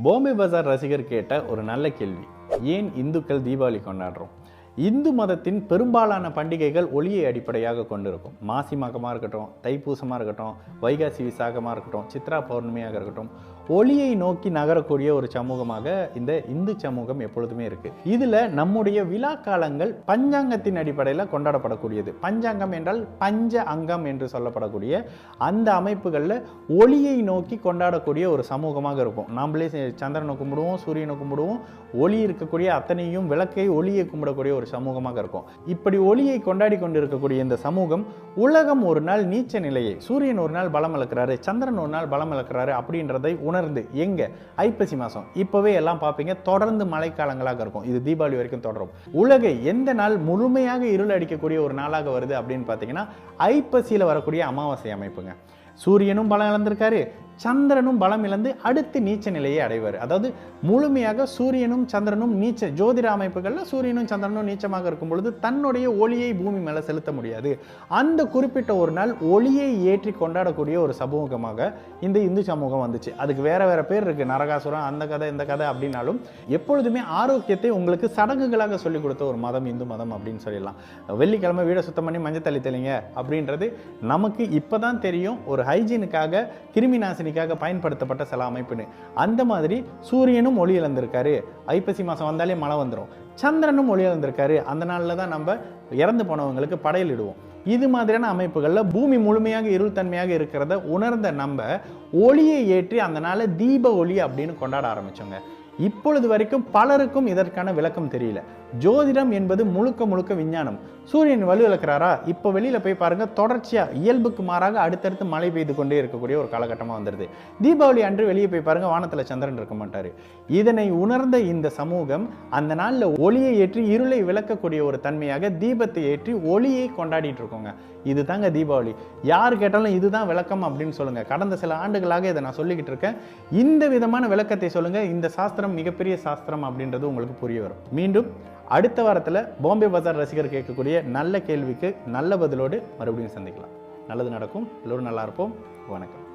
பாம்பே பஜார் ரசிகர் கேட்ட ஒரு நல்ல கேள்வி. ஏன் இந்துக்கள் தீபாவளி கொண்டாடுறோம்? இந்து மதத்தின் பெரும்பாலான பண்டிகைகள் ஒளியை அடிப்படையாக கொண்டிருக்கும். மாசி மகமாக இருக்கட்டும், தைப்பூசமாக இருக்கட்டும், வைகாசி விசாகமாக இருக்கட்டும், சித்ரா பௌர்ணமியாக இருக்கட்டும், ஒளியை நோக்கி நகரக்கூடிய ஒரு சமூகமாக இந்த இந்து சமூகம் எப்பொழுதுமே இருக்கு. இதுல நம்முடைய விழா காலங்கள் பஞ்சாங்கத்தின் அடிப்படையில் கொண்டாடப்படக்கூடியது. பஞ்சாங்கம் என்றால் பஞ்ச அங்கம் என்று சொல்லப்படக்கூடிய அந்த அமைப்புகளில் ஒளியை நோக்கி கொண்டாடக்கூடிய ஒரு சமூகமாக இருக்கும். நாமளே சந்திரனை கும்பிடுவோம், சூரியனை கும்பிடுவோம், ஒளி இருக்கக்கூடிய அத்தனையும் விளக்கை ஒளியை கும்பிடக்கூடிய ஒரு சமூகமாக இருக்கும். இப்படி ஒளியை கொண்டாடி கொண்டிருக்கக்கூடிய இந்த சமூகம் உலகம் ஒரு நாள் நீச்ச நிலையை, சூரியன் ஒரு நாள் பலம் இழக்கிறாரு, சந்திரன் ஒரு நாள் பலம் இழக்கிறாரு அப்படின்றதை உணர்ந்து எங்க ஐப்பசி மாசம் இப்பவே எல்லாம் பார்ப்பீங்க, தொடர்ந்து மழைக்காலங்களாக இருக்கும். இது தீபாவளி வரைக்கும் தொடரும். உலகை எந்த நாள் முழுமையாக இருள் அடிக்கக்கூடிய ஒரு நாளாக வருது அப்படின்னு பார்த்தீங்கன்னா ஐப்பசியில் வரக்கூடிய அமாவாசை அமைப்புங்க. சூரியனும் பலம் இழந்திருக்காரு, சந்திரனும் பலம் இழந்து அடுத்து நீச்ச நிலையை அடைவார். அதாவது முழுமையாக சூரியனும் சந்திரனும் நீச்ச ஜோதிட அமைப்புகளில் சூரியனும் சந்திரனும் நீச்சமாக இருக்கும் பொழுது தன்னுடைய ஒளியை பூமி மேலே செலுத்த முடியாது. அந்த குறிப்பிட்ட ஒரு நாள் ஒளியை ஏற்றி கொண்டாடக்கூடிய ஒரு சமூகமாக இந்த இந்து சமூகம் வந்துச்சு. அதுக்கு வேற வேற பேர் இருக்கு, நரகாசுரம், அந்த கதை இந்த கதை அப்படின்னாலும் எப்பொழுதுமே ஆரோக்கியத்தை உங்களுக்கு சடங்குகளாக சொல்லிக் கொடுத்த ஒரு மதம் இந்து மதம் அப்படின்னு சொல்லிடலாம். வெள்ளிக்கிழமை வீடை சுத்தம் பண்ணி மஞ்சள் தள்ளி தெளிங்க அப்படின்றது நமக்கு இப்போதான் தெரியும், ஒரு ஹைஜீனுக்காக கிருமி நாசினிக்காக பயன்படுத்தப்பட்ட சில அமைப்புன்னு. அந்த மாதிரி சூரியனும் ஒளி இழந்திருக்காரு, ஐப்பசி மாசம் வந்தாலே மழை வந்துடும். சந்திரனும் ஒளி இழந்திருக்காரு, அந்த நாளில் தான் நம்ம இறந்து போனவங்களுக்கு படையலிடுவோம். இது மாதிரியான அமைப்புகளில் பூமி முழுமையாக இருள் தன்மையாக இருக்கிறத உணர்ந்த நம்ம ஒளியை ஏற்றி அந்த நாளை தீப ஒளி அப்படின்னு கொண்டாட ஆரம்பிச்சோங்க. இப்பொழுது வரைக்கும் பலருக்கும் இதற்கான விளக்கம் தெரியல. ஜோதிடம் என்பது முழுக்க முழுக்க விஞ்ஞானம். சூரியன் வலு இழக்கிறாரா, இப்போ வெளியில போய் பாருங்க, தொடர்ச்சியா இயல்புக்கு மாறாக அடுத்தடுத்து மழை பெய்து கொண்டே இருக்கக்கூடிய ஒரு காலகட்டமாக வந்துடுது. தீபாவளி அன்று வெளியே போய் பாருங்க, வானத்தில் சந்திரன் இருக்க மாட்டாரு. இதனை உணர்ந்த இந்த சமூகம் அந்த நாளில் ஒளியை ஏற்றி இருளை விளக்கக்கூடிய ஒரு தன்மையாக தீபத்தை ஏற்றி ஒளியை கொண்டாடிட்டு இருக்கோங்க. இது தாங்க தீபாவளி. யார் கேட்டாலும் இதுதான் விளக்கம் அப்படின்னு சொல்லுங்க. கடந்த சில ஆண்டுகளாக இதை நான் சொல்லிக்கிட்டு இருக்கேன். இந்த விதமான விளக்கத்தை சொல்லுங்க, இந்த சாஸ்திரம் மிகப்பெரிய சாஸ்திரம் அப்படின்றது உங்களுக்கு புரிய வரும். மீண்டும் அடுத்த வாரத்தில் பாம்பே பஜார் ரசிகர் கேட்கக்கூடிய நல்ல கேள்விக்கு நல்ல பதிலோடு மறுபடியும் சந்திக்கலாம். நல்லது நடக்கும், எல்லோரும் நல்லா இருப்போம். வணக்கம்.